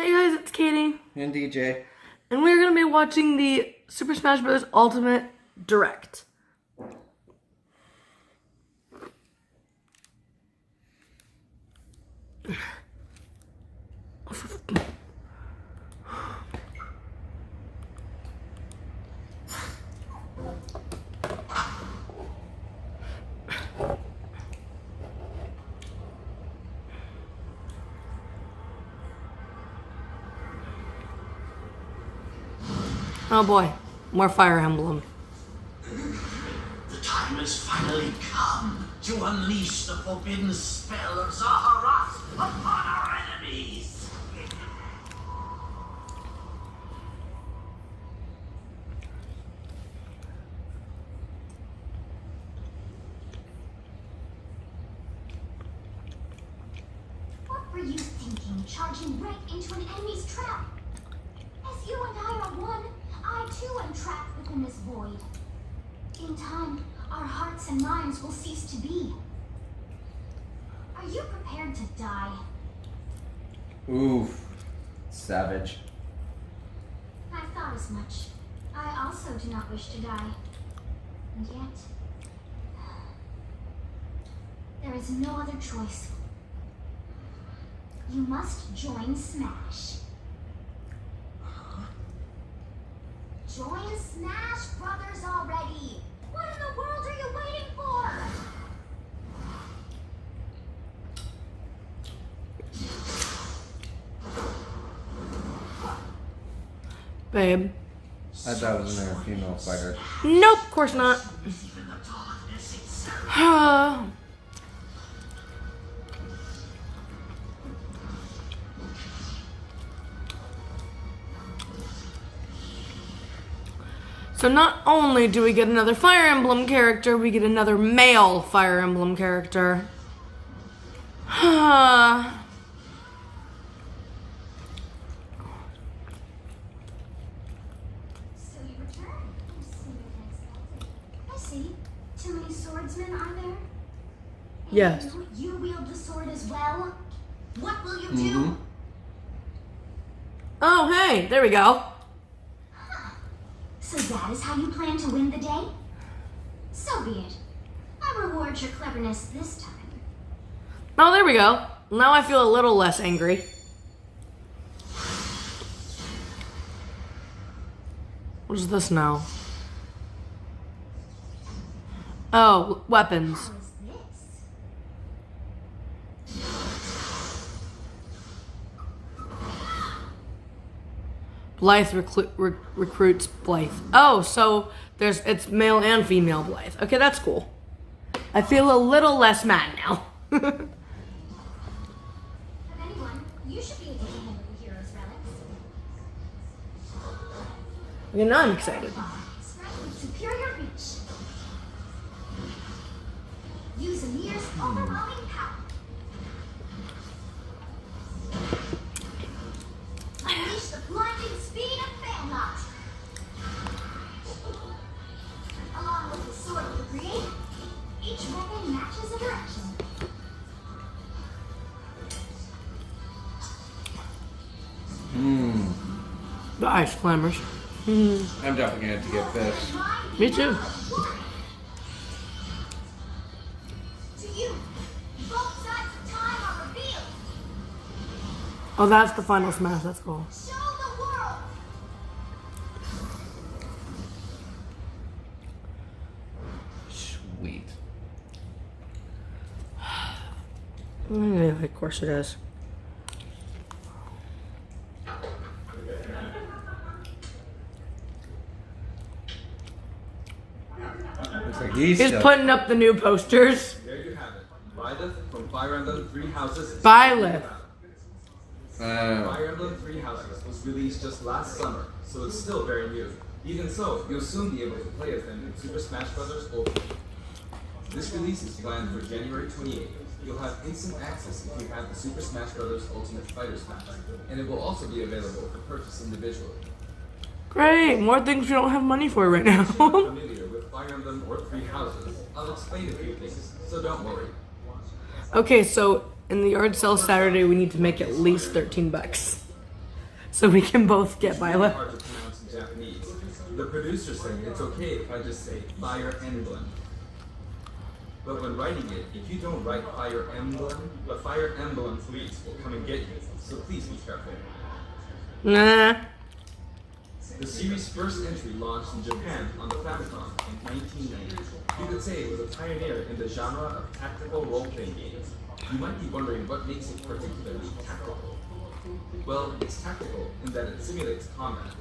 Hey guys, it's Katie. And DJ. And we're going to be watching the Super Smash Bros. Ultimate Direct. Oh boy, more Fire Emblem. The time has finally come to unleash the forbidden spell of Zaharas upon our enemies. What were you thinking, charging right into an enemy's trap? As you and I are one, I too am trapped within this void. In time, our hearts and minds will cease to be. Are you prepared to die? Oof. Savage. I thought as much. I also do not wish to die. And yet, there is no other choice. You must join Smash. Join Smash Brothers already! What in the world are you waiting for? Babe. I thought it was another female fighter. Nope, of course not. So not only do we get another Fire Emblem character, we get another male Fire Emblem character. So you return. I see. Too many swordsmen, are there? Yes. And you wield the sword as well? What will you do? Oh, hey, there we go. So that is how you plan to win the day? So be it. I reward your cleverness this time. Oh, there we go. Now I feel a little less angry. What is this now? Oh, weapons. How is this? Blythe recruits Blythe. Oh, so it's male and female Blythe. Okay, that's cool. I feel a little less mad now. Of anyone, you should be able to handle the hero's relics. Okay, now I'm excited. Strike with superior reach. Use Amir's overwhelming power. Unleash the blinding speed of Failnot. Along with the sword of the creator, each weapon matches a direction. The ice climbers. I'm definitely going to get this. Me too. To you, both sides of time are revealed. Oh, that's the final smash. That's cool. Show the world. Sweet. Yeah, of course it is. Looks like He's still... putting up the new posters. There you have it. Byleth from Fire Emblem Three Houses. Byleth. Fire Emblem Three Houses was released just last summer, so it's still very new. Even so, you'll soon be able to play as them in Super Smash Bros. Ultimate. This release is planned for January 28th. You'll have instant access if you have the Super Smash Bros. Ultimate Fighter Smash, and it will also be available for purchase individually. Great, more things we don't have money for right now. If you're not familiar with Fire Emblem or Three Houses, I'll explain a few things, so don't worry. Okay, so in the yard sale Saturday, we need to make at least $13. so we can both get Really Violet. hard to pronounce in Japanese. The producer said it's okay if I just say Fire Emblem. But when writing it, if you don't write Fire Emblem, the Fire Emblem police will come and get you. So please be careful. Nah. The series' first entry launched in Japan on the Famicom in 1990. You could say it was a pioneer in the genre of tactical role-playing games. You might be wondering what makes it particularly tactical. Well, it's tactical in that it simulates combat.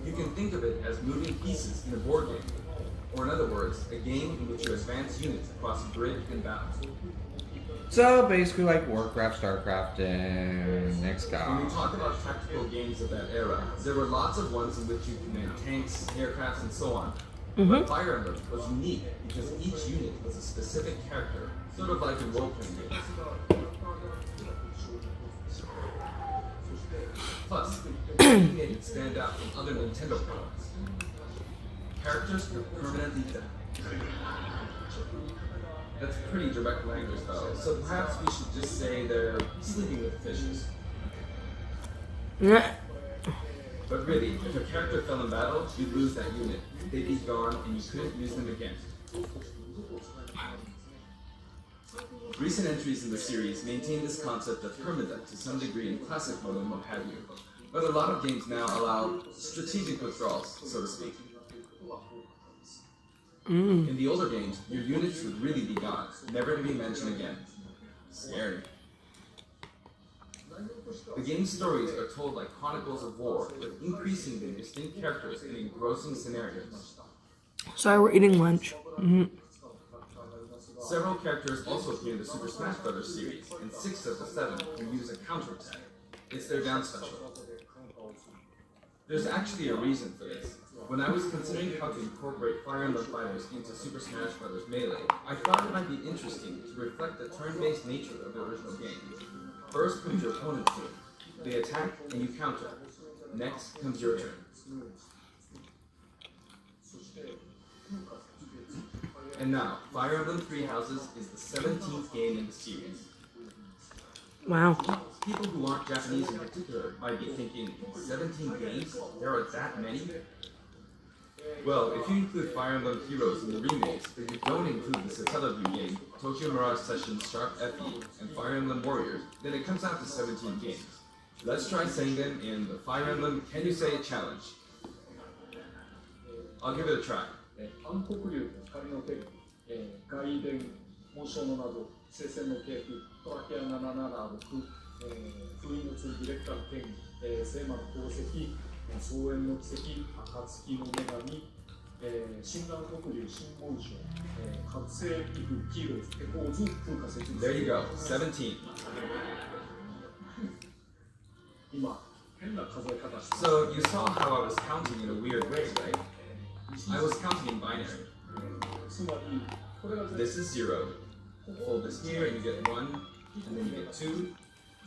You can think of it as moving pieces in a board game, or in other words, a game in which you advance units across a grid in battle. So basically like Warcraft, Starcraft, and When we XCOM. talk about tactical games of that era, there were lots of ones in which you command tanks, aircrafts, and so on. But Fire Emblem was unique because each unit was a specific character, sort of like in role-playing games. Plus, it made it stand out from other Nintendo products. Characters were permanently dead. That's pretty direct language though, so perhaps we should just say they're sleeping with fishes. Nah. But really, if a character fell in battle, you'd lose that unit. They'd be gone and you couldn't use them again. Recent entries in the series maintain this concept of permadeath to some degree in classic mode and what have you. But a lot of games now allow strategic withdrawals, so to speak. In the older games, your units would really be gone, never to be mentioned again. Scary. The game's stories are told like chronicles of war, with increasingly distinct characters and engrossing scenarios. Sorry, we're eating lunch. Several characters also appear in the Super Smash Bros. Series, and 6 of the 7 can use a counterattack. It's their down special. There's actually a reason for this. When I was considering how to incorporate Fire Emblem fighters into Super Smash Bros. Melee, I thought it might be interesting to reflect the turn-based nature of the original game. First comes your opponent's turn. They attack and you counter. Next comes your turn. And now, Fire Emblem Three Houses is the 17th game in the series. Wow. People who aren't Japanese in particular might be thinking, 17 games? There are that many? Well, if you include Fire Emblem Heroes in the remakes, but you don't include the Satellaview game, Tokyo Mirage Sessions Sharp FE, and Fire Emblem Warriors, then it comes out to 17 games. Let's try saying them in the Fire Emblem Can You Say It challenge. I'll give it a try. 暗黒竜光の手、外伝紋章の謎、聖戦の系譜、トラキア776、封印の剣、劣化の剣、聖魔の宝石、草原の奇跡、暁の女神、神願黒竜新紋章、覚醒異風黄色テコーズ風化説明。 There you go, 17. 今、変な数え方して So you saw how I was counting in a weird way, right? I was counting in binary. つまり、これが This is 0. Hold this here and you get 1, and then you get 2.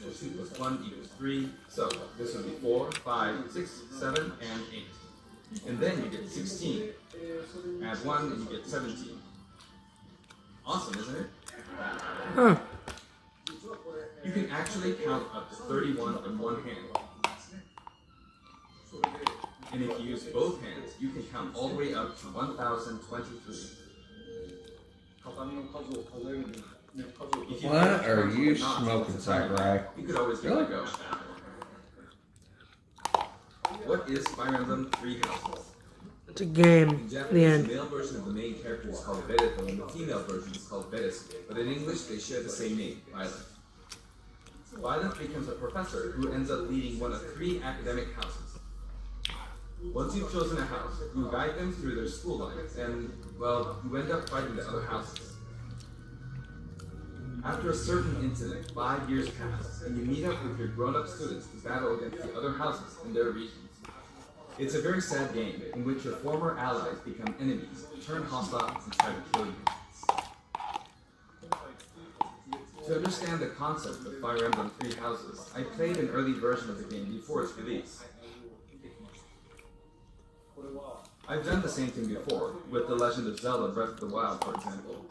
So 2 plus 1 equals 3. So this would be 4, 5, 6, 7, and 8. And then you get 16. Add 1 and you get 17. Awesome, isn't it? Huh. You can actually count up to 31 on one hand. And if you use both hands, you can count all the way up to 1023. 鏡の数を数えるに、ね、数を If you What can't are count you the knots smoking, at the time, Sakurai? you could always give it a go. What is Fire Emblem Three Houses? It's a game. In The Japanese, the end. male version of the main character is called Bereto, and the female version is called Beresuke. But in English, they share the same name, Violet. Violet becomes a professor who ends up leading one of 3 academic houses. Once you've chosen a house, you guide them through their school lives, and, well, you end up fighting the other houses. After a certain incident, 5 years pass, and you meet up with your grown-up students to battle against the other houses in their regions. It's a very sad game in which your former allies become enemies, turn hostile, and try to kill you. To understand the concept of Fire Emblem Three Houses, I played an early version of the game before its release. I've done the same thing before, with The Legend of Zelda Breath of the Wild, for example.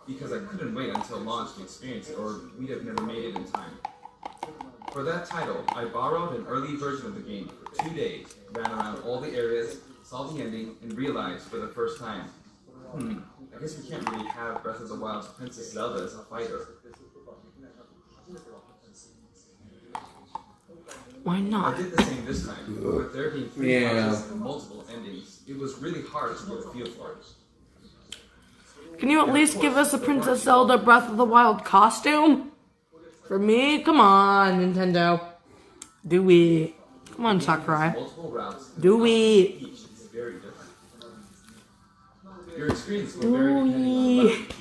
Because I couldn't wait until launch to experience it, or we'd have never made it in time. For that title, I borrowed an early version of the game for 2 days, ran around all the areas, saw the ending, and realized for the first time, I guess we can't really have Breath of the Wild's Princess Zelda as a fighter. Why I not? did the same this time, but with there being 3 Yeah. houses and multiple endings, it was really hard to get a feel for it. Can you at least give us a Princess Zelda Breath of the Wild costume? For me? Come on, Nintendo. Do it. Come on, Sakurai. Multiple routes. Do it. Each is very different. Your experience will vary depending on what you choose,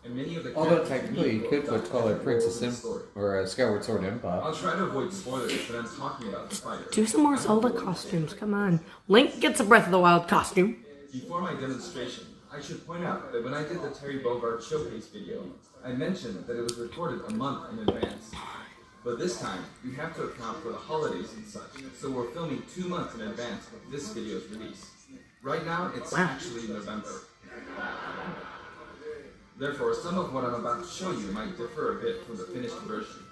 and many of the Although characters technically you meet could will put Twilight Princess in, story. or Skyward Sword Empire. I'll try to avoid spoilers, but I'm talking about the fighter. Do some more Zelda costumes. Come on. Link gets a Breath of the Wild costume. Before my demonstration, I should point out that when I did the Terry Bogard showcase video, I mentioned that it was recorded a month in advance. But this time, we have to account for the holidays and such, so we're filming 2 months in advance of this video's release. Right now, it's actually November. Therefore, some of what I'm about to show you might differ a bit from the finished version.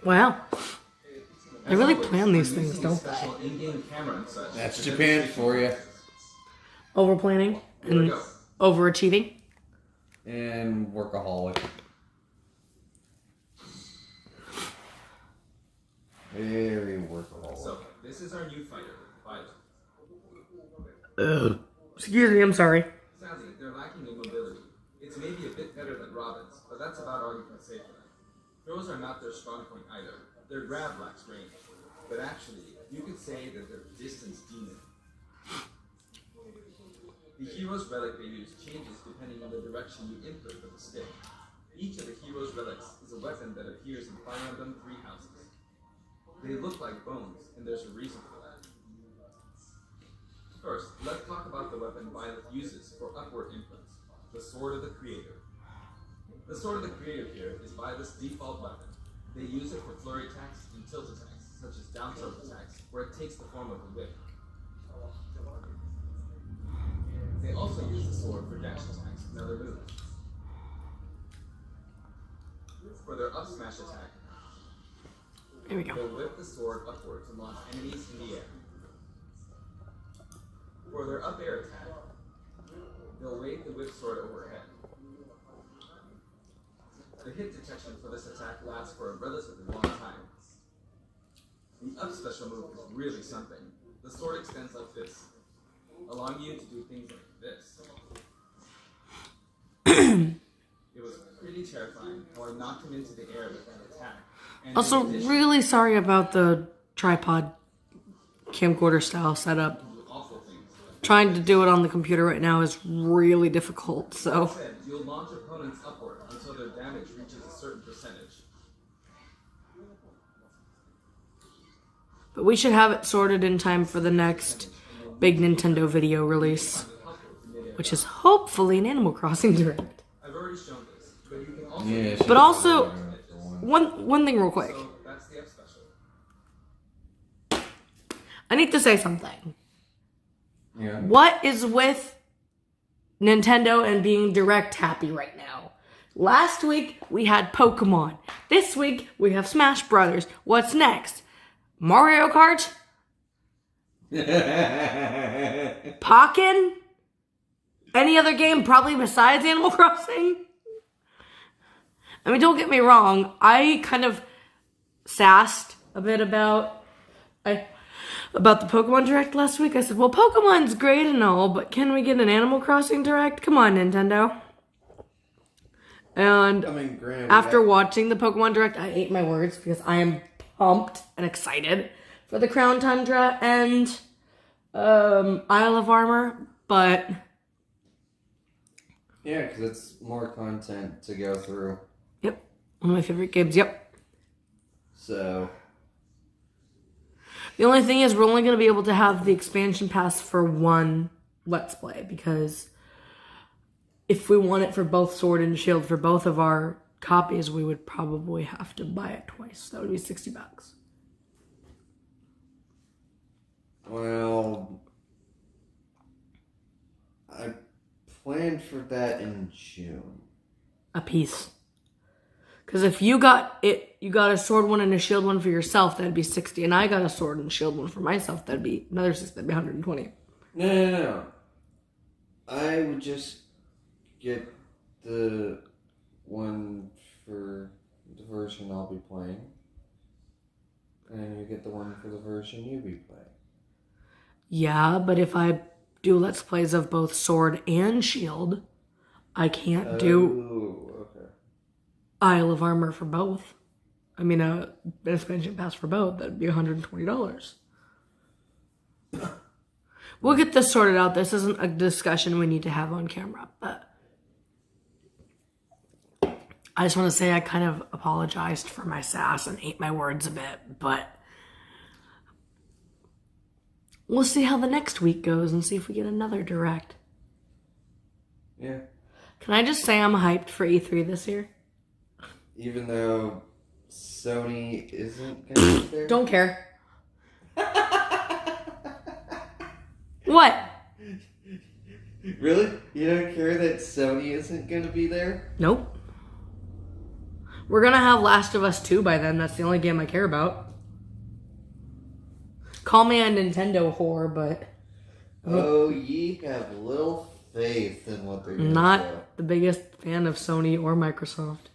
Wow. They As really always, plan these we're things, using don't special in-game camera and such That's to Japan demonstrate for you. Over planning Here we and go. overachieving. And workaholic. Very workaholic. So, this is our new fighter, Violet. Excuse me, I'm sorry. Sadly, they're lacking in mobility. It's maybe a bit better than Robin's, but that's about all you can say for them. Throws are not their strong point either. Their grab lacks range. But actually, you could say that they're distance demon. The hero's relic they use changes depending on the direction you input with the stick. Each of the hero's relics is a weapon that appears in Fire Emblem 3 houses. They look like bones, and there's a reason for that. First, let's talk about the weapon Violet uses for upward inputs, the Sword of the Creator. The Sword of the Creator here is Violet's default weapon. They use it for flurry attacks and tilt attacks, such as down tilt attacks, where it takes the form of a whip. They also use the sword for dash attacks and other moves. For their up smash attack, Here we go. they'll whip the sword upward to launch enemies in the air. For their up air attack, they'll wave the whip sword overhead. The hit detection for this attack lasts for a relatively long time. The up special move is really something. The sword extends like this, allowing you to do things like this. It was pretty terrifying how I knocked him into the air with that attack. And Also, in addition, really sorry about the tripod camcorder style setup. do awful things. Trying to do it on the computer right now is really difficult, so. Instead, you'll launch opponents upward until their damage reaches a certain percentage. But we should have it sorted in time for the next big Nintendo video release, which is hopefully an Animal Crossing Direct. I've already shown this, but you can also Yeah, But also, one. one thing real quick. So that's the F special. I need to say something. Yeah. What is with Nintendo and being Direct happy right now? Last week, we had Pokemon. This week, we have Smash Brothers. What's next? Mario Kart? Pokken? Any other game probably besides Animal Crossing? I mean, don't get me wrong. I kind of sassed a bit about the Pokemon Direct last week. I said, well, Pokemon's great and all, but can we get an Animal Crossing Direct? Come on, Nintendo. And I mean, granted, after watching the Pokemon Direct, I ate my words because I am pumped and excited for the Crown Tundra and Isle of Armor, but yeah, because it's more content to go through. yep, one of my favorite games, yep. So, The only thing is we're only going to be able to have the expansion pass for one Let's Play because if we want it for both Sword and Shield for both of our copies, we would probably have to buy it twice. That would be $60. well, I planned for that in June. A piece. Because if you got a sword one and a shield one for yourself, that'd be 60. And I got a sword and shield one for myself, that'd be another 60, that'd be 120. No. I would just get the one for the version I'll be playing. And you get the one for the version you'll be playing. Yeah, but if I do Let's Plays of both sword and shield, I can't do Okay. Isle of Armor for both. I mean, an expansion pass for both. That'd be $120. We'll get this sorted out. This isn't a discussion we need to have on camera, but I just want to say I kind of apologized for my sass and ate my words a bit, but we'll see how the next week goes and see if we get another direct. Yeah. Can I just say I'm hyped for E3 this year? Even though Sony isn't going to be there? Don't care. What? Really? You don't care that Sony isn't going to be there? Nope. We're gonna have Last of Us 2 by then. That's the only game I care about. Call me a Nintendo whore, but Oh, ye have little faith in what they're going to do. not the biggest fan of Sony or Microsoft.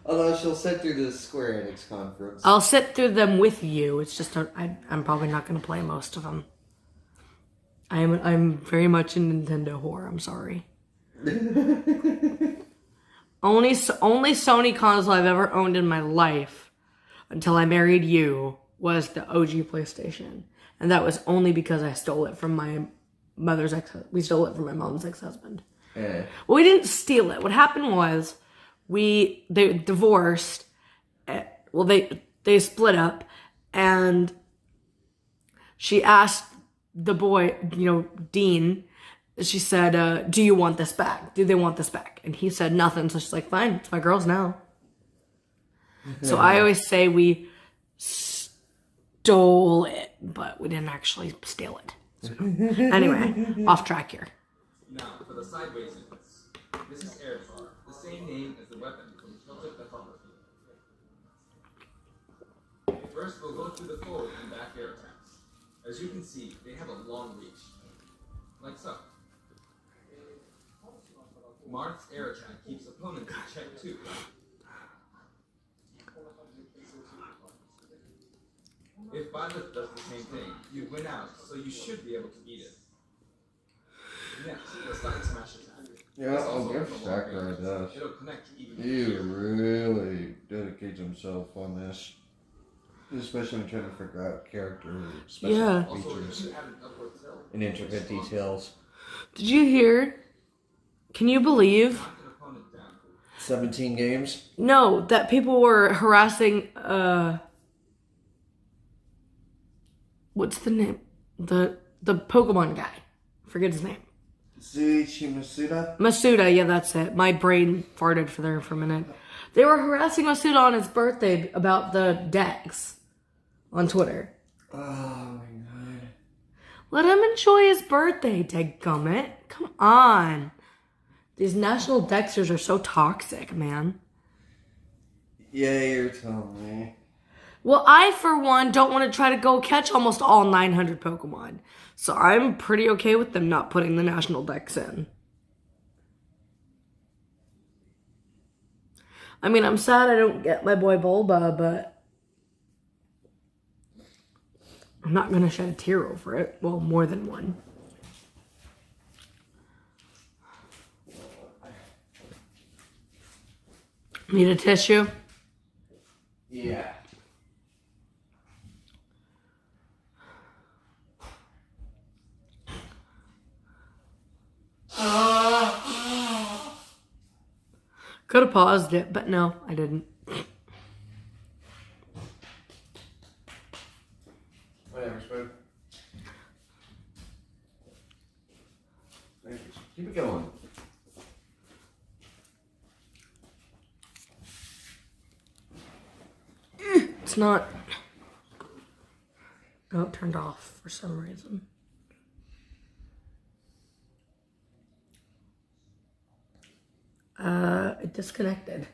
Although she'll sit through the Square Enix conference. I'll sit through them with you. It's just I'm probably not gonna play most of them. I'm very much a Nintendo whore. I'm sorry. Only Sony console I've ever owned in my life until I married you was the OG PlayStation. And that was only because I stole it from my mother's we stole it from my mom's ex-husband. Yeah. Well, we didn't steal it. What happened was they divorced. Well, they split up, and she asked the boy, Dean, she said, do you want this back? Do they want this back? And he said nothing. So she's like, fine, it's my girl's now. So I always say we stole it, but we didn't actually steal it. So, anyway, off track here. Now, for the sideways units. This is Airfar, the same name as the weapon from Celtic mythology. First, we'll go through the forward and back air attacks. As you can see, they have a long reach. Like so. Marth's air attack keeps opponents in check too. If Violet does the same thing, you win out, so you should be able to beat it. Next, the side smash attack. Yeah, This I'll also give has a long Sakurai range. does. It'll connect even He with really dedicates himself on this. Especially when trying to figure out character special Yeah. Also, if features you add an upward tilt, and intricate details. Did you hear? Can you believe? knock an opponent down. 17 games? No, that people were harassing, what's the name? The Pokemon guy. Forget his name. Zuichi Masuda? Masuda, yeah, that's it. My brain farted for there for a minute. They were harassing Masuda on his birthday about the decks on Twitter. Oh my god. Let him enjoy his birthday, dadgummit. Come on. These national dexters are so toxic, man. Yeah, you're telling me. Well, I, for one, don't want to try to go catch almost all 900 Pokemon. So I'm pretty okay with them not putting the national dex in. I mean, I'm sad I don't get my boy Bulba, but I'm not going to shed a tear over it. Well, more than one. Need a tissue? Yeah. Could have paused it, but no, I didn't. Whatever, Spoon. Thank you. Keep it going. It's not... Oh, it turned off for some reason. It disconnected.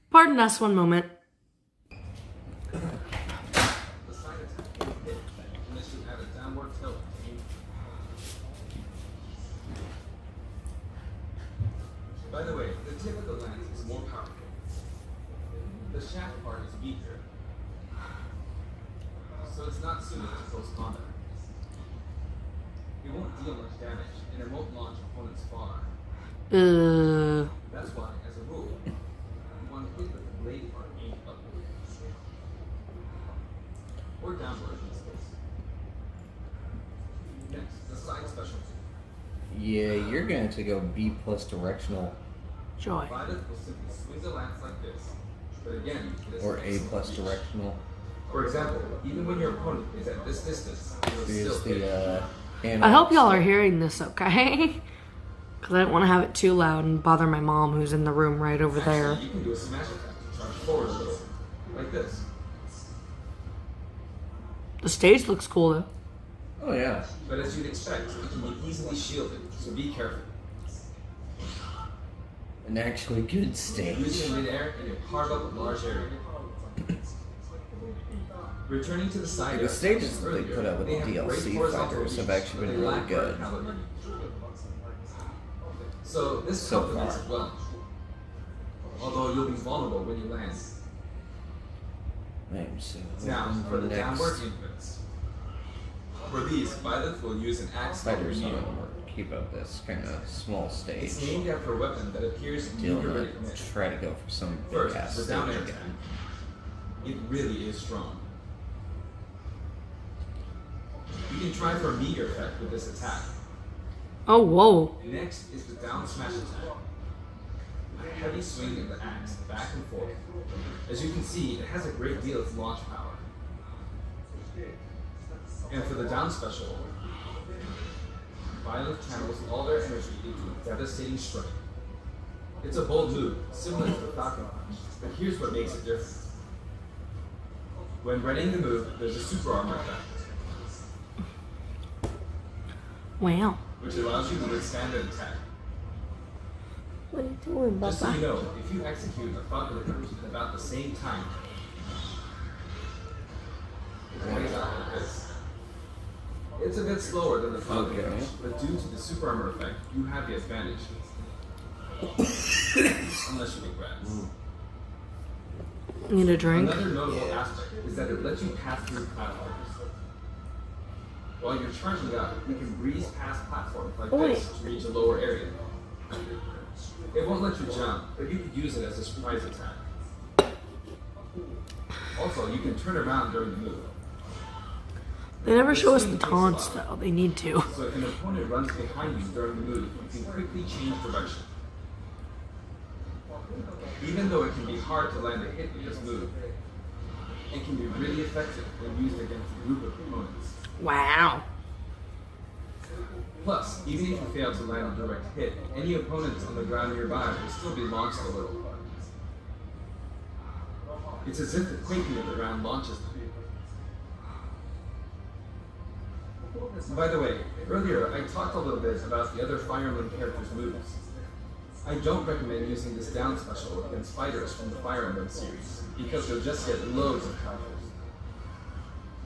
Pardon us one moment. The side attack can hit unless you add a downward tilt. By the way, the tip of the lance is more powerful. The shaft part is weaker, so it's not suited to close combat. It won't deal much damage, and it won't launch opponents far. That's why, as a rule, you want to hit with the blade part aimed upward. Or downward in this case. Next, the side specialty. Yeah, you're going to go B plus directional Joy. Violet will simply swing the lance like this, but again, this or A makes plus reach. directional. For example, even when your opponent is at this distance, you'll Here's still hit. the I hope y'all are hearing this okay. Because I don't want to have it too loud and bother my mom who's in the room right over there. Actually, you can do a smash attack to charge forward a little, like this. The stage looks cool though. Oh yeah. But as you'd expect, it can be easily shielded, so be careful. An actually good Use stage. it in midair and you'll carve up a large area. Returning to the side The air stages that they earlier, put out with they have DLC great horizontal fighters have reach, actually but been they really lack good. verticality. So this So complements far. it well. Although you'll be vulnerable when you land. I'm so Now, hoping for the next downward inputs. For these, Violet will use an axe called fighters Neo. keep up this kind of small stage. It's named after a weapon that appears in Deal nuclear with commit. try to go for some big First, ass the stage down air again. attack. It really is strong. You can try for a meteor effect with this attack. Oh, whoa. Next is the down smash attack. A heavy swing of the axe back and forth. As you can see, it has a great deal of launch power. And for the down special, Violet channels all their energy into a devastating strike. It's a bold move, similar to the Falcon Punch, but here's what makes it different. When readying the move, there's a super armor effect, Wow. which allows you to withstand an attack. What are you doing, Just so Bubba? you know, if you execute a Falcon Punch at about the same time, it plays out like this. It's a bit slower than the Falcon Okay. Punch, but due to the super armor effect, you have the advantage. Unless you make grabs. Need a drink? Another notable aspect is that it lets you pass through platforms. While you're charging up, you can breeze past platforms like this to reach a lower area. It won't let you jump, but you could use it as a surprise attack. Also, you can turn around during the move. They never show us the taunts though. They need to. So if an opponent runs behind you during the move, you can quickly change direction. Even though it can be hard to land a hit with this move, it can be really effective when used against a group of opponents. Wow. Plus, even if you fail to land a direct hit, any opponents on the ground nearby will still be launched a little. It's as if the quaking of the ground launches them. By the way, earlier I talked a little bit about the other Fire Emblem characters' moves. I don't recommend using this down special against fighters from the Fire Emblem series, because you'll just get loads of counters.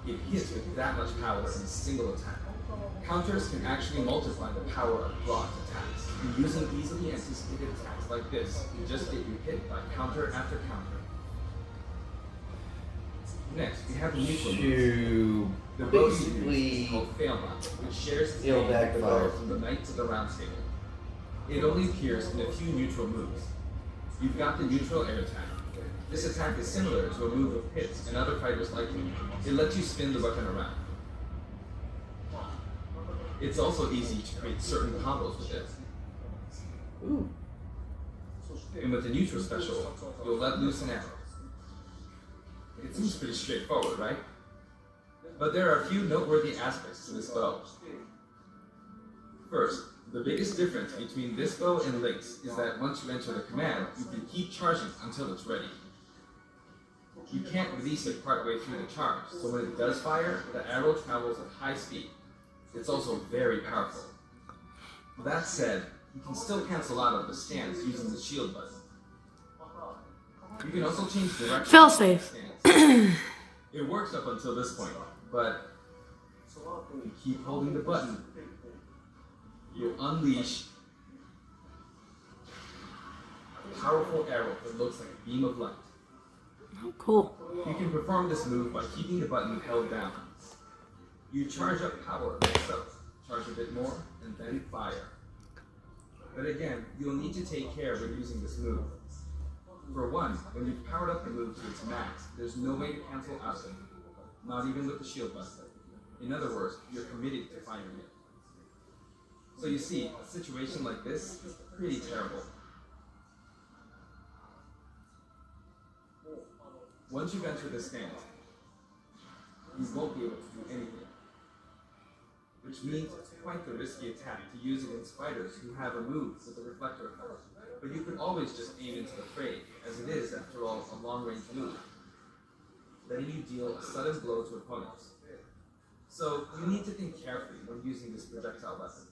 It hits with that much power in a single attack. Counters can actually multiply the power of blocked attacks, and using easily anticipated attacks like this can just get you hit by counter after counter. Next, we have the neutral moves. To The bow series basically is called Failmount, which shares its It'll name with the bow backfire. from the Knights of the Round Table. It only appears in a few neutral moves. You've got the neutral air attack. This attack is similar to a move of Pit's and other fighters like him. It lets you spin the weapon around. It's also easy to create certain combos with it. ooh, And with the neutral special, you'll let loose an arrow. It seems pretty straightforward, right? But there are a few noteworthy aspects to this bow. First, the biggest difference between this bow and Link's is that once you enter the command, you can keep charging until it's ready. You can't release it partway through the charge, so when it does fire, the arrow travels at high speed. It's also very powerful. That said, you can still cancel out of the stance using the shield button. You can also change direction. Fail safe. It works up until this point, but you keep holding the button. You unleash a powerful arrow that looks like a beam of light. Oh, cool. You can perform this move by keeping the button held down. You charge up power like so. Charge a bit more, and then fire. But again, you'll need to take care when using this move. For one, when you've powered up the move to its max, there's no way to cancel out of it. Not even with the shield button. In other words, you're committed to firing it. So you see, a situation like this is pretty terrible. Once you've entered the stance, you won't be able to do anything. Which means it's quite the risky attack to use against fighters who have a move with a reflector effect. But you can always just aim into the fray, as it is, after all, a long-range move, letting you deal a sudden blow to opponents. So you need to think carefully when using this projectile weapon.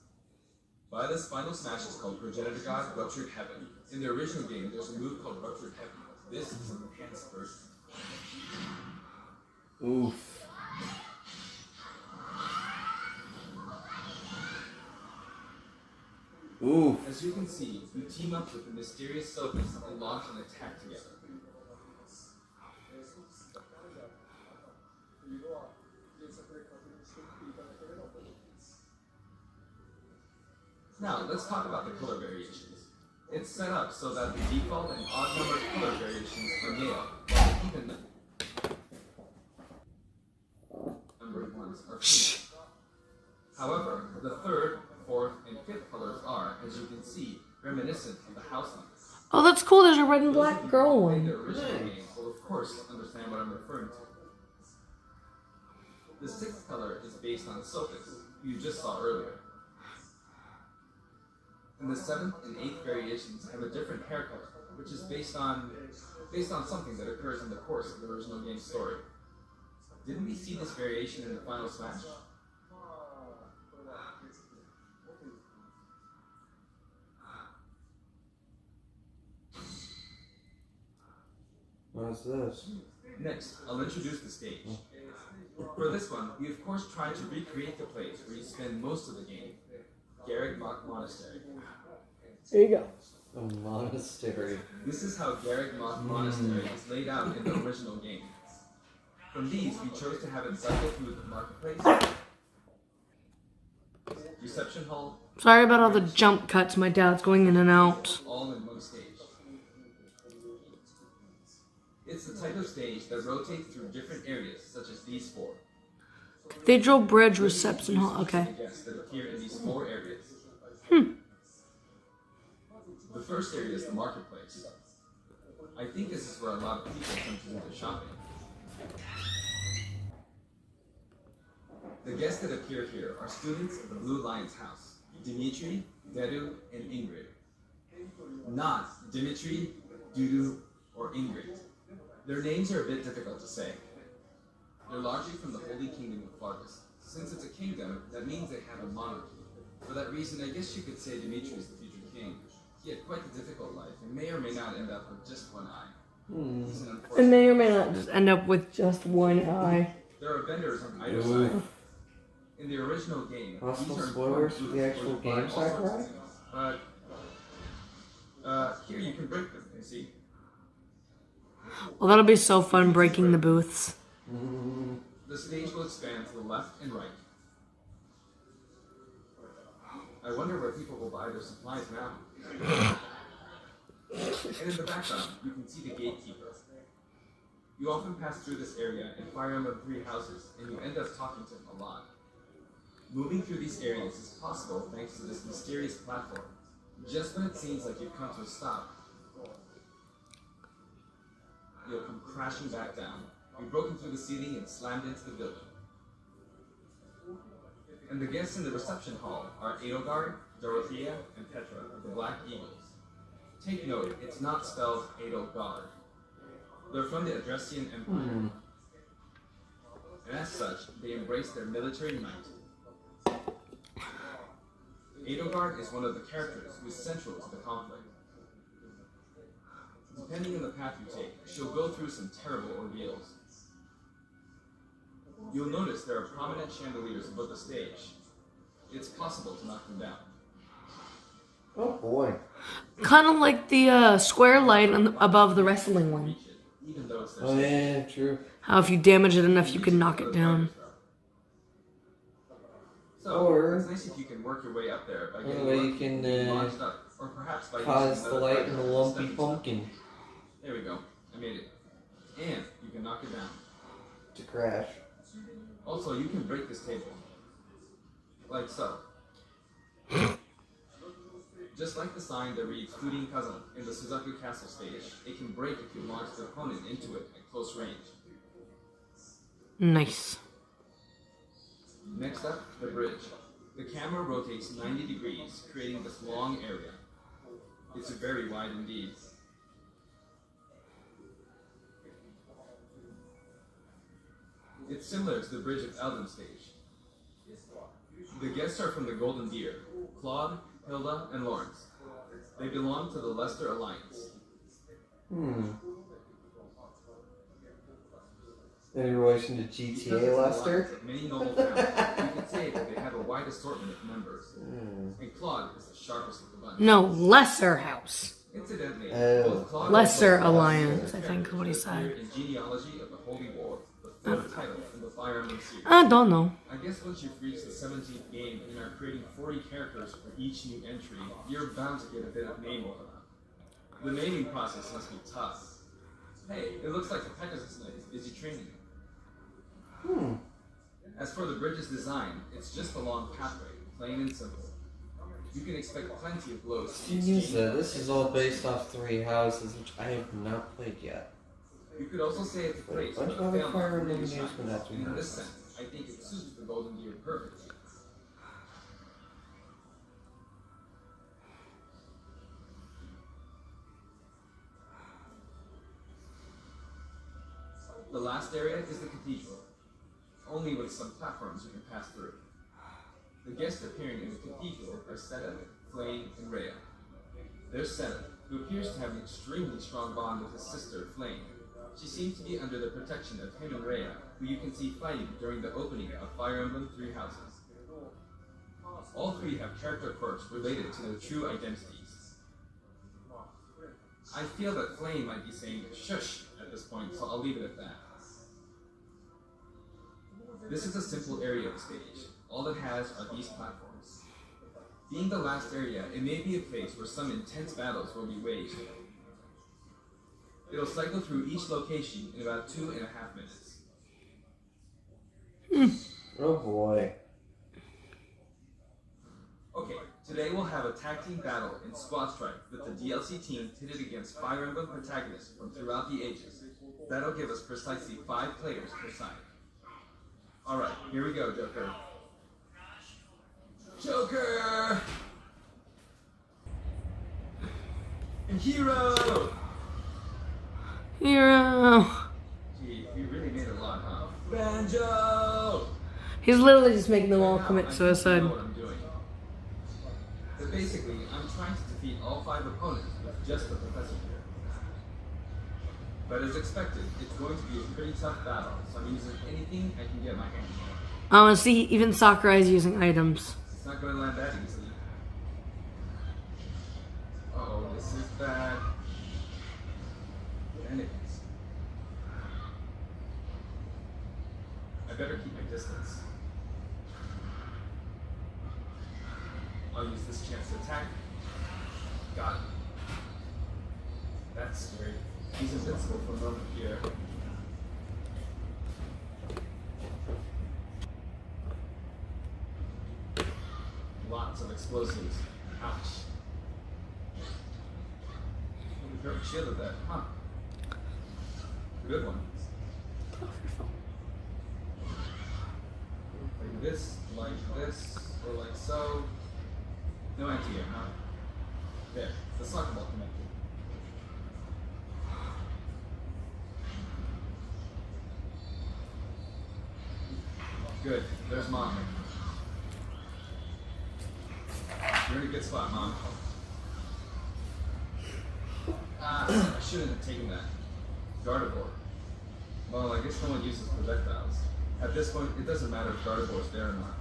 Viola's final smash is called Progenitor God Ruptured Heaven. In the original game, there's a move called Ruptured Heaven. This is an enhanced version. Oof. Oof. As you can see, you team up with the mysterious Sophus and launch an attack together. Now, let's talk about the color variations. It's set up so that the default and odd numbered color variations are male, while the even numbered ones are female. However, the third, fourth, and fifth colors are, as you can see, reminiscent of the house numbers. Oh, that's cool. There's a red and Those black of you girl who played one. the original game will, of course, understand what I'm referring to. The sixth color is based on Sophus, who you just saw earlier. And the seventh and eighth variations have a different hair color, which is based on something that occurs in the course of the original game's story. Didn't we see this variation in the final smash? What's this? Next, I'll introduce the stage. For this one, we of course tried to recreate the place where you spend most of the game, Garrick Monastery. There you go. A monastery. This is how Garrick Monastery is laid out in the original game. From these, we chose to have it cycle through the marketplace, reception hall, Sorry about all the jump cuts. My dad's going in and out. all in one stage. It's the type of stage that rotates through different areas, such as these four. Cathedral Bridge Reception Hall. Okay. Guests that appear in these four areas. The first area is the marketplace. I think this is where a lot of people come to do their shopping. The guests that appear here are students of the Blue Lion's house, Dimitri, Dedu, and Ingrid. Not Dimitri, Dudu, or Ingrid. Their names are a bit difficult to say. They're largely from the Holy Kingdom of Fargus. Since it's a kingdom, that means they have a monarchy. For that reason, I guess you could say Dimitri is the future king. He had quite a difficult life, and may or may not end up with just one eye. He's an And unfortunate. may or may not just end up with just one eye. There are vendors on either Ooh. side. In the original game, Possible these are spoilers important for the booths actual where you game, buy all sorts of Sakurai? things. But here you can break them, you see. Well, that'll be so fun breaking the booths. The stage will expand to the left and right. I wonder where people will buy their supplies now. And in the background, you can see the gatekeeper. You often pass through this area in Fire Emblem 3 houses, and you end up talking to him a lot. Moving through these areas is possible thanks to this mysterious platform. Just when it seems like you've come to a stop, you'll come crashing back down. You've broken through the ceiling and slammed into the building. And the guests in the reception hall are Edelgard, Dorothea, and Petra of the Black Eagles. Take note, it's not spelled Edelgard. They're from the Adressian Empire. And as such, they embrace their military might. Edelgard is one of the characters who is central to the conflict. Depending on the path you take, she'll go through some terrible ordeals. You'll notice there are prominent chandeliers above the stage. It's possible to knock them down. Oh boy. Kind of like the square light above the wrestling one. Even though it's their Oh stage. yeah, true. How if you damage it enough, you can knock it down. So, Or- it's nice if you can work your way up there by getting Or you lucky can, and launched up, or perhaps by Cause using the another light in the button lumpy stepping stone. pumpkin There we go. I made it. And you can knock it down. to crash. Also, you can break this table. Like so. Just like the sign that reads Fudin Kazan in the Suzaku Castle stage, it can break if you launch the opponent into it at close range. Nice. Next up, the bridge. The camera rotates 90 degrees, creating this long area. It's very wide indeed. It's similar to the bridge of Elden stage. The guests are from the Golden Deer, Claude, Hilda, and Lawrence. They belong to the Leicester Alliance. Any relation to Because GTA it's an Lester? alliance of many noble families, you can say that they have a wide assortment of members. And Claude is the sharpest of the bunch. No, Lesser House. Incidentally, Oh. both Claude Lesser and Claude Alliance, I are think is what he characters that appear said. in Genealogy of the Holy War, the fourth title in the Fire Emblem series. I don't know. I guess once you've reached the 17th game and are creating 40 characters for each new entry, you're bound to get a bit of name over them. The naming process must be tough. Hey, it looks like the Pegasus Knight is busy training. As for the bridge's design, it's just a long pathway, plain and simple. You can expect plenty of blows to be exchanged. This is all based off 3 houses, which I have not played yet. You could also say it's a place Bunch where of the other family Fire really Emblem games shines. would have to be And in this nice. sense, I think it suits the Golden Deer perfectly. The last area is the cathedral, only with some platforms you can pass through. The guests appearing in the cathedral are Seta, Flame, and Rhea. There's Seta, who appears to have an extremely strong bond with his sister, Flame. She seems to be under the protection of him and Rhea, who you can see fighting during the opening of Fire Emblem 3 Houses. All 3 have character quirks related to their true identities. I feel that Flame might be saying shush at this point, so I'll leave it at that. This is a simple area of the stage. All it has are these platforms. Being the last area, it may be a place where some intense battles will be waged. It'll cycle through each location in about 2.5 minutes. Oh boy. Okay, today we'll have a tag team battle in Squad Strike with the DLC team pitted against Fire Emblem protagonists from throughout the ages. That'll give us precisely 5 players per side. Alright, here we go, Joker. Joker! And Hero! Hero. Gee, we really made a lot, huh? Banjo! He's literally just making them all Now, commit I think suicide. you know what I'm doing. But basically, I'm trying to defeat all 5 opponents with just the professor here. But as expected, it's going to be a pretty tough battle, so I'm using anything I can get my hands on. I want to see even Sakurai's using items. It's not going to land that easily. Uh-oh, this is bad. Enemies. I better keep my distance. I'll use this chance to attack. Got it. That's scary. He's invincible for a moment here. Lots of explosives. Ouch. We perfect shielded that, huh? Good one. Like this, or like so. No anti-air, huh? There, the soccer ball connected. Good. There's Mom. You're in a good spot, Mom. I shouldn't have taken that. Gardevoir. Well, I guess no one uses projectiles. At this point, it doesn't matter if Gardevoir's there or not.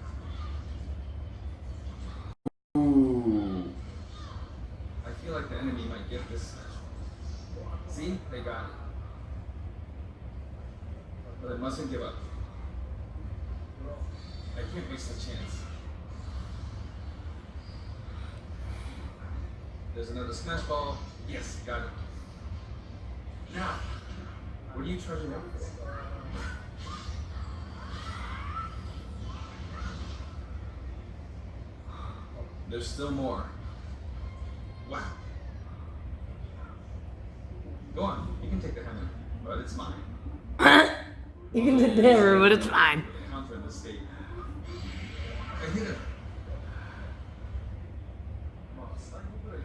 Ooh. I feel like the enemy might get this special. See? They got it. But I mustn't give up. I can't waste a chance. There's another smash ball. Yes, got it. Now, what are you charging up for? There's still more. Wow. Go on, you can take the hammer, but it's mine. You can take the hammer, but it's fine. Counter in this state. I hit him.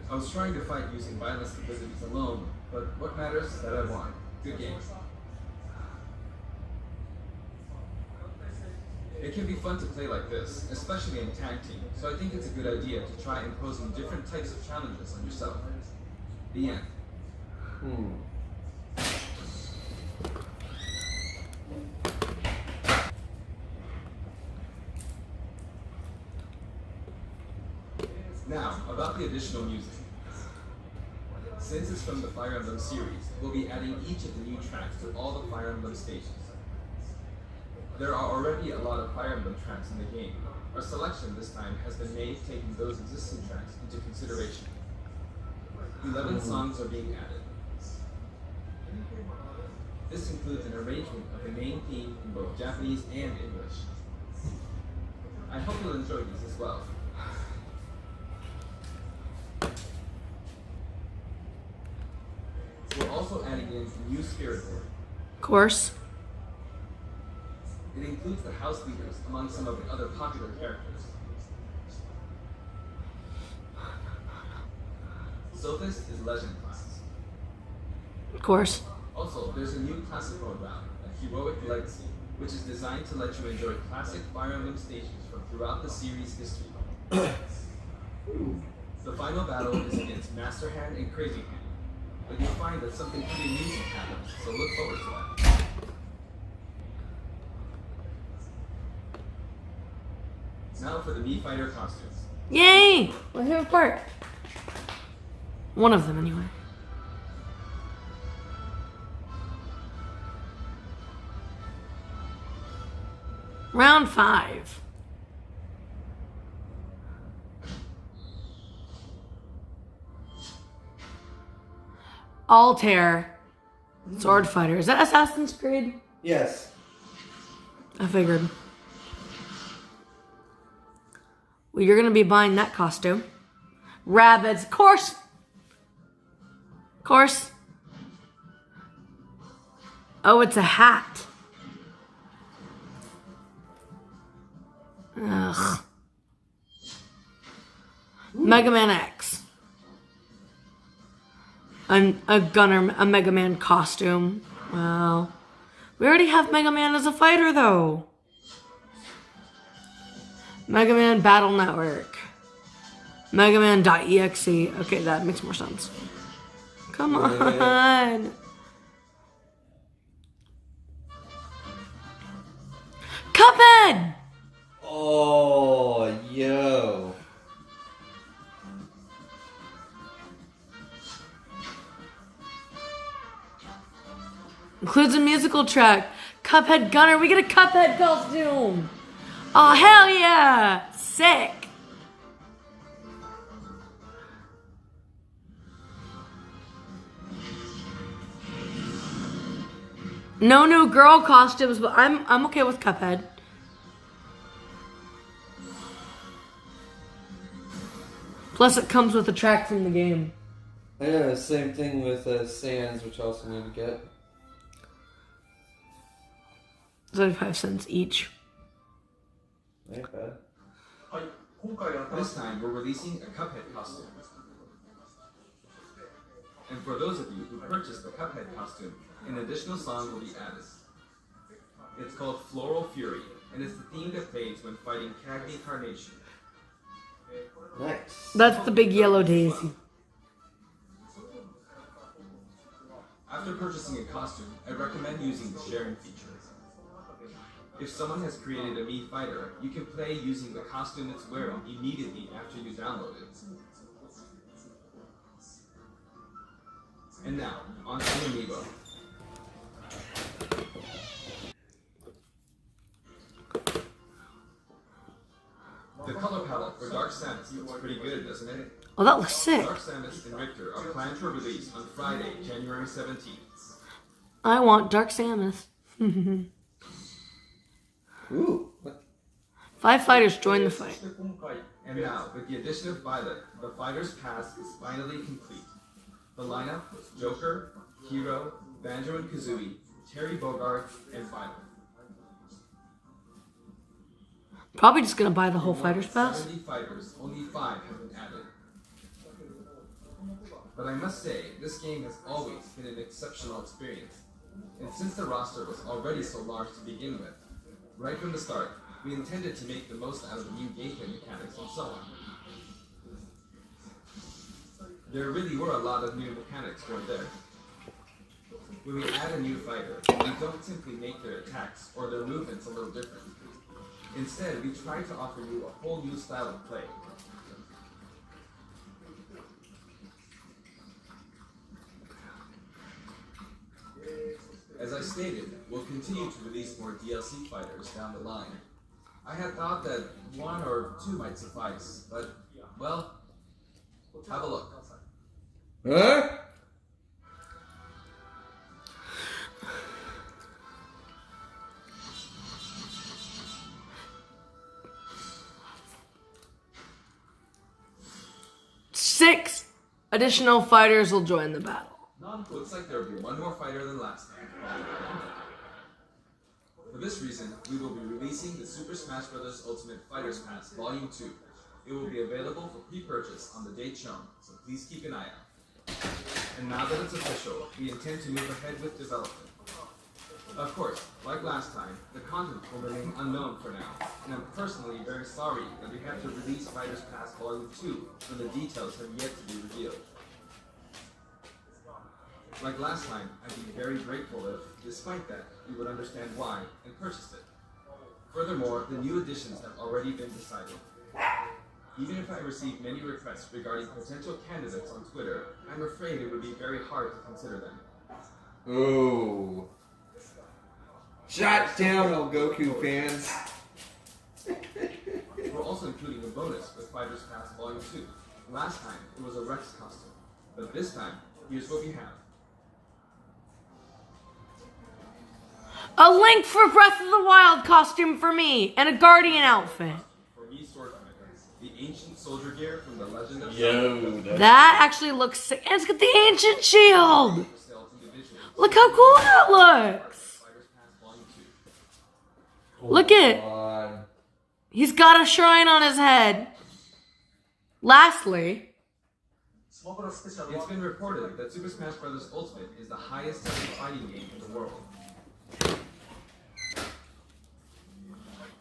I was trying to fight using violence abilities alone, but what matters is that I won. Good game. It can be fun to play like this, especially in tag team, so I think it's a good idea to try imposing different types of challenges on yourself. The end. Now, about the additional music. Since it's from the Fire Emblem series, we'll be adding each of the new tracks to all the Fire Emblem stations. There are already a lot of Fire Emblem tracks in the game. Our selection this time has been made taking those existing tracks into consideration. 11 songs are being added. This includes an arrangement of the main theme in both Japanese and English. I hope you'll enjoy these as well. We're also adding in a new spirit board. Of course. It includes the house leaders among some of the other popular characters. Sophist is legend class. Of course. Also, there's a new classic mode route, a Heroic Legacy, which is designed to let you enjoy classic Fire Emblem stations from throughout the series' history. The final battle is against Master Hand and Crazy Hand, but you'll find that something pretty amusing happens, so look forward to that. Now for the Mii Fighter costumes. Yay! My favorite part. One of them, anyway. Round 5. Altair. Sword Fighter. Is that Assassin's Creed? Yes. I figured. Well, you're gonna be buying that costume. Rabbids. Of course. Of course. Oh, it's a hat. Ugh. Mega Man X. A Mega Man costume. Well, we already have Mega Man as a fighter, though. Mega Man Battle Network. Mega Man.exe. Okay, that makes more sense. Come on. Cuphead! Oh, yo. Includes a musical track. Cuphead Gunner. We get a Cuphead costume. Oh, hell yeah. Sick. No new girl costumes, but I'm okay with Cuphead. Plus, it comes with a track from the game. Yeah, same thing with Sans, which I also need to get. 35 cents each. Ain't bad. This time, we're releasing a Cuphead costume. And for those of you who purchased the Cuphead costume, an additional song will be added. It's called Floral Fury, and it's the theme that plays when fighting Cagney Carnation. Nice. That's the big yellow daisy. After purchasing a costume, I recommend using the sharing feature. If someone has created a Mii fighter, you can play using the costume it's wearing immediately after you download it. And now, on to the amiibo. The color palette for Dark Samus looks pretty good, doesn't it? Oh, that looks sick. Dark Samus and Richter are planned for release on Friday, January 17th. I want Dark Samus. Ooh. What? 5 fighters join the fight. And now, with the addition of Violet, the Fighter's Pass is finally complete. The lineup was Joker, Hero, Banjo and Kazooie, Terry Bogard, and Violet. Probably just gonna buy the whole fighter's pass. 70 fighters, only 5 have been added. But I must say, this game has always been an exceptional experience. And since the roster was already so large to begin with, right from the start, we intended to make the most out of the new gameplay mechanics and so on. There really were a lot of new mechanics, weren't there? When we add a new fighter, we don't simply make their attacks or their movements a little different. Instead, we try to offer you a whole new style of play. As I stated, we'll continue to release more DLC fighters down the line. I had thought that 1 or 2 might suffice, but, well, have a look. Huh? Six additional fighters will join the battle. Looks like there'll be 1 more fighter than last time. For this reason, we will be releasing the Super Smash Bros. Ultimate Fighters Pass Volume 2. It will be available for pre-purchase on the date shown, so please keep an eye out. And now that it's official, we intend to move ahead with development. Of course, like last time, the content will remain unknown for now, and I'm personally very sorry that we have to release Fighters Pass Volume 2 when the details have yet to be revealed. Like last time, I'd be very grateful if, despite that, you would understand why and purchased it. Furthermore, the new additions have already been decided. Even if I receive many requests regarding potential candidates on Twitter, I'm afraid it would be very hard to consider them. Ooh. Shot down, old Goku fans. We're also including a bonus with Fighters Pass Volume 2. Last time, it was a Rex costume. But this time, here's what we have. A Link for Breath of the Wild costume for me, and a Guardian outfit. For me, Swordfighter, the ancient soldier gear from the Legend of Yo, That actually looks sick. And it's got the ancient shield. for sale individually. Look how cool that looks. Fighters Pass Volume 2. Look it. God. He's got a shrine on his head. Lastly, It's been reported that Super Smash Bros. Ultimate is the highest selling fighting game in the world.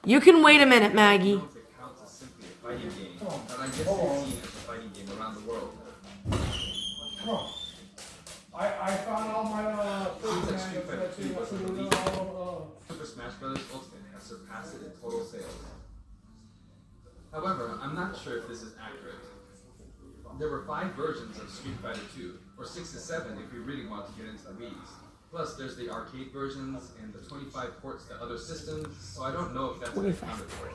you can wait a minute, I don't Maggie. know if it counts as simply a fighting game, but I guess it's seen as a fighting game around the world. I found all my Seems like Street Fighter 2 wasn't released. Super Smash Bros. Ultimate has surpassed it in total sales. However, I'm not sure if this is accurate. There were 5 versions of Street Fighter 2, or 6 to 7 if you really want to get into the weeds. Plus, there's the arcade versions and the 25 ports to other systems, so I don't know if that's been accounted for.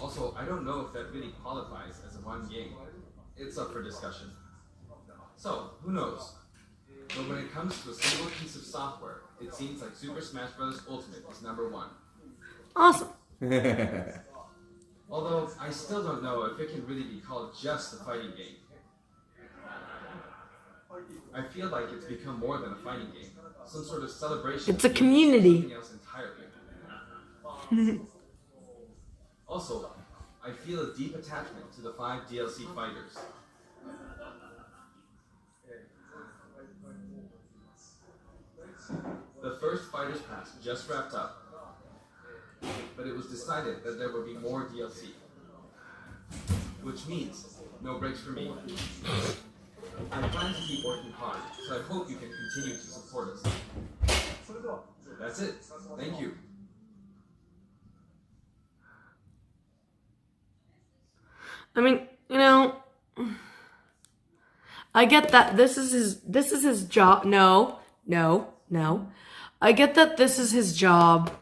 Also, I don't know if that really qualifies as a one game. It's up for discussion. So, who knows? But when it comes to a single piece of software, it seems like Super Smash Bros. Ultimate is #1. Awesome. Although, I still don't know if it can really be called just a fighting game. I feel like it's become more than a fighting game. Some sort of celebration. It's a community. Something else entirely. Also, I feel a deep attachment to the 5 DLC fighters. The first Fighters Pass just wrapped up. but it was decided that there would be more DLC. Which means no breaks for me. I plan to keep working hard, so I hope you can continue to support us. That's it. Thank you. I mean, I get that this is his job. No. I get that this is his job,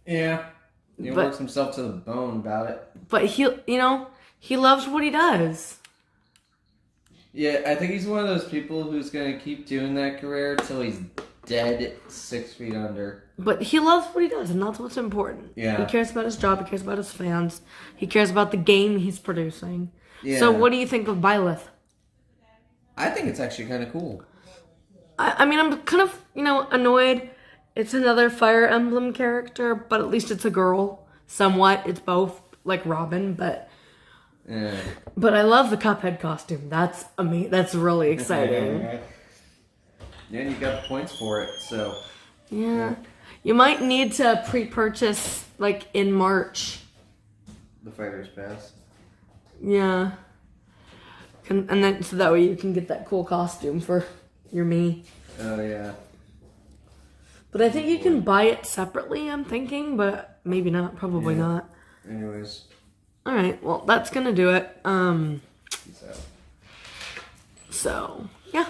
Yeah. He But- works himself to the bone about it. But he loves what he does. Yeah, I think he's one of those people who's gonna keep doing that career till he's dead 6 feet under. But he loves what he does, and that's what's important. Yeah. He cares about his job, he cares about his fans, he cares about the game he's producing. Yeah. So what do you think of Byleth? I think it's actually kind of cool. I mean, I'm kind of, annoyed. It's another Fire Emblem character, but at least it's a girl. Somewhat. It's both, like Robin, but Yeah. I love the Cuphead costume. That's amazing. That's really exciting. Yeah, and you got points for it, so. Yeah. You might need to pre-purchase, like, in March. The Fighter's Pass. Yeah. And then, so that way you can get that cool costume for your me. Oh, yeah. But I think you can buy it separately, I'm thinking, but maybe not. Probably Yeah. not. Anyways, Alright, well, that's gonna do it. peace out. So, yeah.